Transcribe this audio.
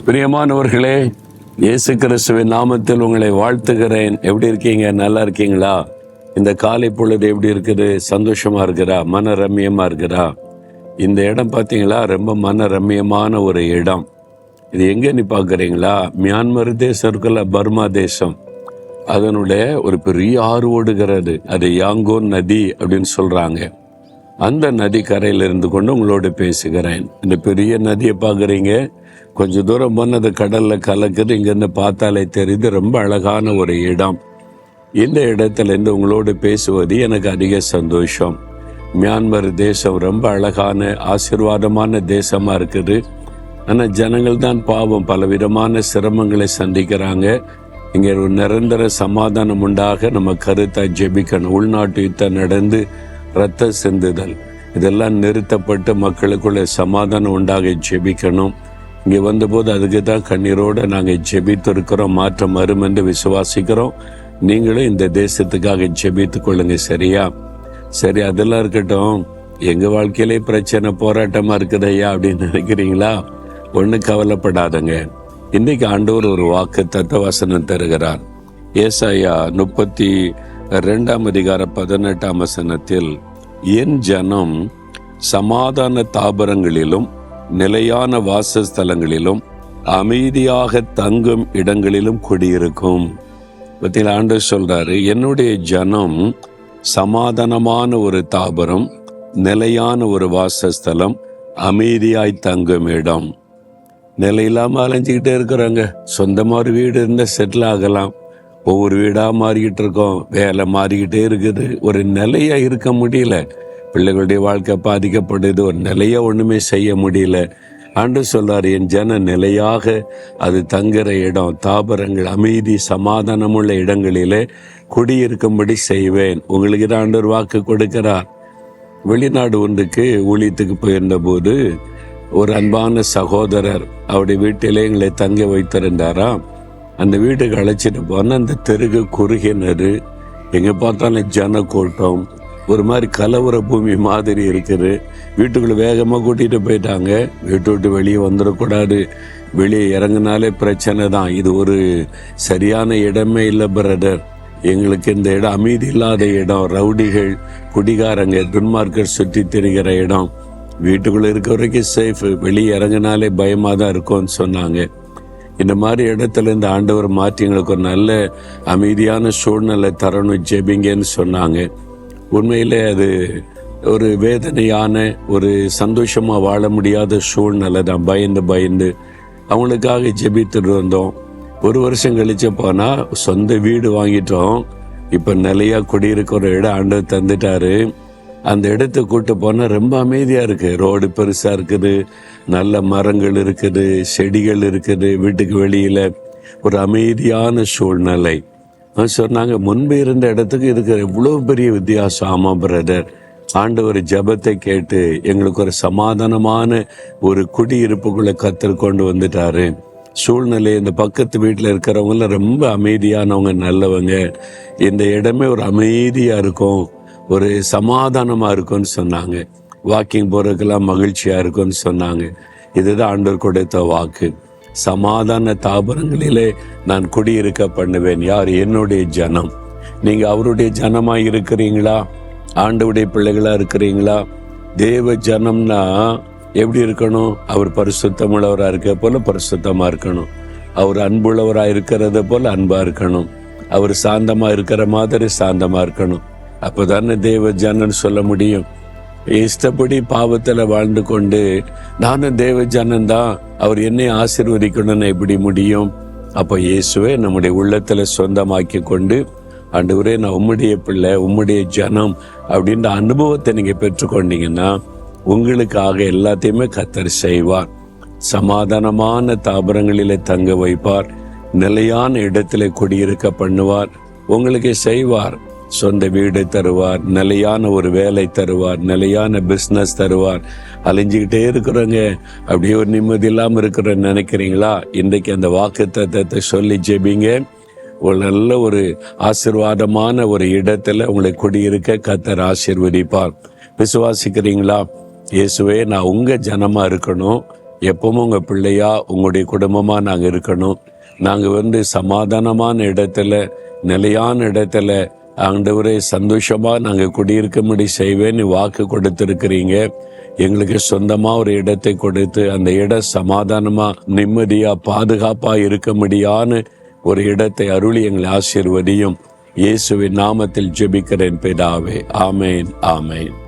பிரியமானவர்களே, இயேசு கிறிஸ்துவின் நாமத்தில் உங்களை வாழ்த்துகிறேன். எப்படி இருக்கீங்க? நல்லா இருக்கீங்களா? இந்த காலை பொழுது எப்படி இருக்குது? சந்தோஷமா இருக்கிறா? மன ரம்யமா இருக்கிறா? இந்த இடம் பார்த்தீங்களா, ரொம்ப மன ரம்யமான ஒரு இடம். இது எங்கன்னு பார்க்குறீங்களா? மியான்மர் தேசம் இருக்குல்ல, பர்மா தேசம், அதனுடைய ஒரு பெரிய ஆறு ஓடுகிறது. அது யாங்கோன் நதி அப்படின்னு சொல்றாங்க. அந்த நதி கரையில் இருந்து கொண்டு உங்களோடு பேசுகிறேன். இந்த பெரிய நதியை பார்க்குறீங்க, கொஞ்சம் தூரம் போன அது கடலில் கலக்குது. இங்கேருந்து பார்த்தாலே தெரியுது. ரொம்ப அழகான ஒரு இடம். இந்த இடத்துல இருந்து உங்களோடு பேசுவது எனக்கு அதிக சந்தோஷம். மியான்மர் தேசம் ரொம்ப அழகான ஆசீர்வாதமான தேசமாக இருக்குது. ஆனால் ஜனங்கள் தான் பாவம், பலவிதமான சிரமங்களை சந்திக்கிறாங்க. இங்கே ஒரு நிரந்தர சமாதானம் உண்டாக நம்ம கருத்தாக ஜெபிக்கணும். உள்நாட்டு யுத்தம் நடந்து இரத்த சிந்துதல் இதெல்லாம் நிறுத்தப்பட்டு மக்களுக்குள்ள சமாதானம் உண்டாக ஜெபிக்கணும். இங்கே வந்தபோது அதுக்கு தான் கண்ணீரோடு நாங்கள் ஜெபித்திருக்கிறோம். மாற்றம் வரும் என்று விசுவாசிக்கிறோம். நீங்களும் இந்த தேசத்துக்காக ஜெபித்து கொள்ளுங்க. சரியா? சரி, அதெல்லாம் இருக்கட்டும். எங்கள் வாழ்க்கையிலே பிரச்சனை போராட்டமாக இருக்குதையா அப்படின்னு நினைக்கிறீங்களா? ஒன்றும் கவலைப்படாதங்க. இன்றைக்கு ஆண்டவர் ஒரு வாக்கு தத்துவ வசனம் தருகிறார். ஏசாயா 32:18 என் ஜனம் சமாதான தாபரங்களிலும் நிலையான வாசஸ்தலங்களிலும் அமைதியாக தங்கும் இடங்களிலும் குடியிருக்கும். பத்தியில் ஆண்டவர் சொல்றாரு, என்னுடைய ஜனம் சமாதானமான ஒரு தாபரம், நிலையான ஒரு வாசஸ்தலம், அமைதியாய் தங்கும் இடம். நிலையில்லாம அலைஞ்சிக்கிட்டே இருக்கிறாங்க. சொந்தமா ஒரு வீடு இருந்தால் செட்டில் ஆகலாம். ஒவ்வொரு வீடாக மாறிக்கிட்டு இருக்கோம். வேலை மாறிக்கிட்டே இருக்குது. ஒரு நிலையா இருக்க முடியல. பிள்ளைகளுடைய வாழ்க்கை பாதிக்கப்படுது. ஒரு நிலையா ஒண்ணுமே செய்ய முடியல. ஆண்டவர் சொல்றாரு, என் ஜன நிலையாக அது தங்குற இடம், தாபரங்கள், அமைதி, சமாதானமுள்ள இடங்களிலே குடியிருக்கும்படி செய்வேன். உங்களுக்கு தான் ஆண்டவர் வாக்கு கொடுக்கிறார். வெளிநாடு ஒன்றுக்கு ஊழியத்துக்கு போயிருந்த போது ஒரு அன்பான சகோதரர் அவருடைய வீட்டிலே எங்களை தங்க வைத்திருந்தாராம். அந்த வீட்டுக்கு அழைச்சிட்டு போன அந்த தெருகு குறுகினரு, எங்க பார்த்தாலும் ஜன கூட்டம், ஒரு மாதிரி கலவர பூமி மாதிரி இருக்குது. வீட்டுக்குள்ள வேகமாக கூட்டிட்டு போயிட்டாங்க. வீட்டு விட்டு வெளியே வந்துடக்கூடாது. வெளியே இறங்கினாலே பிரச்சனை தான். இது ஒரு சரியான இடமே இல்லை பிரதர். எங்களுக்கு இந்த இடம் அமைதி இல்லாத இடம், ரவுடிகள், குடிகாரங்க, துன்மார்க்கர் சுற்றி திரிகிற இடம். வீட்டுக்குள்ள இருக்க வரைக்கும் சேஃப், வெளியே இறங்கினாலே பயமா தான் இருக்கும்னு சொன்னாங்க. இந்த மாதிரி இடத்துல இந்த ஆண்டவர் மாற்றி எங்களுக்கு ஒரு நல்ல அமைதியான சூழ்நிலை தரணும், ஜெபிங்கன்னு சொன்னாங்க. உண்மையிலே அது ஒரு வேதனையான, ஒரு சந்தோஷமா வாழ முடியாத சூழ்நிலை தான். பயந்து அவங்களுக்காக ஜெபித்துட்டு வந்தோம். ஒரு வருஷம் கழிச்சு போனா சொந்த வீடு வாங்கிட்டோம். இப்ப நிலையா குடியிருக்கிற இடம் ஆண்டவர் தந்துட்டாரு. அந்த இடத்தை கூட்டு போனா ரொம்ப அமைதியா இருக்கு. ரோடு பெருசா இருக்குது, நல்ல மரங்கள் இருக்குது, செடிகள் இருக்குது. வீட்டுக்கு வெளியில ஒரு அமைதியான சூழ்நிலை. சொன்னாங்க, முன்பு இருந்த இடத்துக்கு இருக்கிற எவ்வளவு பெரிய வித்தியாசம். ஆமா பிரதர், ஆண்டவர் ஜெபத்தை கேட்டு எங்களுக்கு ஒரு சமாதானமான ஒரு குடியிருப்புக்குள்ள கத்தர் கொண்டு வந்துட்டாரு. சூழ்நிலை, இந்த பக்கத்து வீட்டில் இருக்கிறவங்கள ரொம்ப அமைதியானவங்க, நல்லவங்க. இந்த இடமே ஒரு அமைதியா இருக்கும், ஒரு சமாதானமா இருக்கும்னு சொன்னாங்க. வாக்கிங் போறதுக்கெல்லாம் மகிழ்ச்சியா இருக்கும்னு சொன்னாங்க. இதுதான் ஆண்டவர் கொடுத்த வாக்கு. சமாதான தாபரங்களிலே நான் குடியிருக்க பண்ணுவேன். யார்? என்னுடைய ஜனம். நீங்க அவருடைய ஜனமா இருக்கிறீங்களா? ஆண்டவருடைய பிள்ளைகளா இருக்கிறீங்களா? தேவ ஜனம்னா எப்படி இருக்கணும்? அவர் பரிசுத்தமுள்ளவரா இருக்க போல பரிசுத்தமா இருக்கணும். அவர் அன்புள்ளவரா இருக்கிறத போல அன்பா இருக்கணும். அவர் சாந்தமா இருக்கிற மாதிரி சாந்தமா இருக்கணும். அப்பதானே தேவ ஜனன் சொல்ல முடியும். இஷ்டப்படி பாவத்துல வாழ்ந்து கொண்டு நானும் தேவ ஜனன் தான், அவர் என்னை ஆசீர்வதிக்கணும்னு எப்படி முடியும்? அப்ப இயேசுவை நம்முடைய உள்ளத்துல சொந்தமாக்கி கொண்டு, ஆண்டவரே நான் உம்முடைய பிள்ளை, உம்முடைய ஜனம் அப்படின்ற அனுபவத்தை நீங்க பெற்றுக்கொண்டீங்கன்னா உங்களுக்காக எல்லாத்தையுமே கர்த்தர் செய்வார். சமாதானமான தாபரங்களிலே தங்க வைப்பார். நிலையான இடத்துல குடியிருக்க பண்ணுவார். உங்களுக்கு செய்வார். சொந்த வீடு தருவார், நிலையான ஒரு வேலை தருவார், நிலையான பிஸ்னஸ் தருவார். அலைஞ்சிக்கிட்டே இருக்கிறோங்க, அப்படியே ஒரு நிம்மதி இல்லாமல் இருக்கிறோன்னு நினைக்கிறீங்களா? இன்றைக்கு அந்த வாக்கு தத்தத்தை சொல்லி ஜெபிங்க. ஒரு நல்ல ஒரு ஆசீர்வாதமான ஒரு இடத்துல உங்களை குடியிருக்க கர்த்தர் ஆசீர்வதிப்பார். விசுவாசிக்கிறீங்களா? இயேசுவே, நான் உங்க ஜனமா இருக்கணும், எப்பவும் உங்கள் பிள்ளையா உங்களுடைய குடும்பமாக நாங்கள் இருக்கணும். நாங்கள் சமாதானமான இடத்துல, நிலையான இடத்துல ஆண்டவரே சந்தோஷமாக நாங்கள் குடியிருக்கும்படி செய்வேன்னு வாக்கு கொடுத்துருக்கிறீங்க. எங்களுக்கு சொந்தமாக ஒரு இடத்தை கொடுத்து அந்த இடம் சமாதானமாக நிம்மதியாக பாதுகாப்பாக இருக்கும்படியான ஒரு இடத்தை அருளி எங்களை ஆசீர்வதியும். இயேசுவின் நாமத்தில் ஜெபிக்கிறேன் பிதாவே. ஆமேன், ஆமேன்.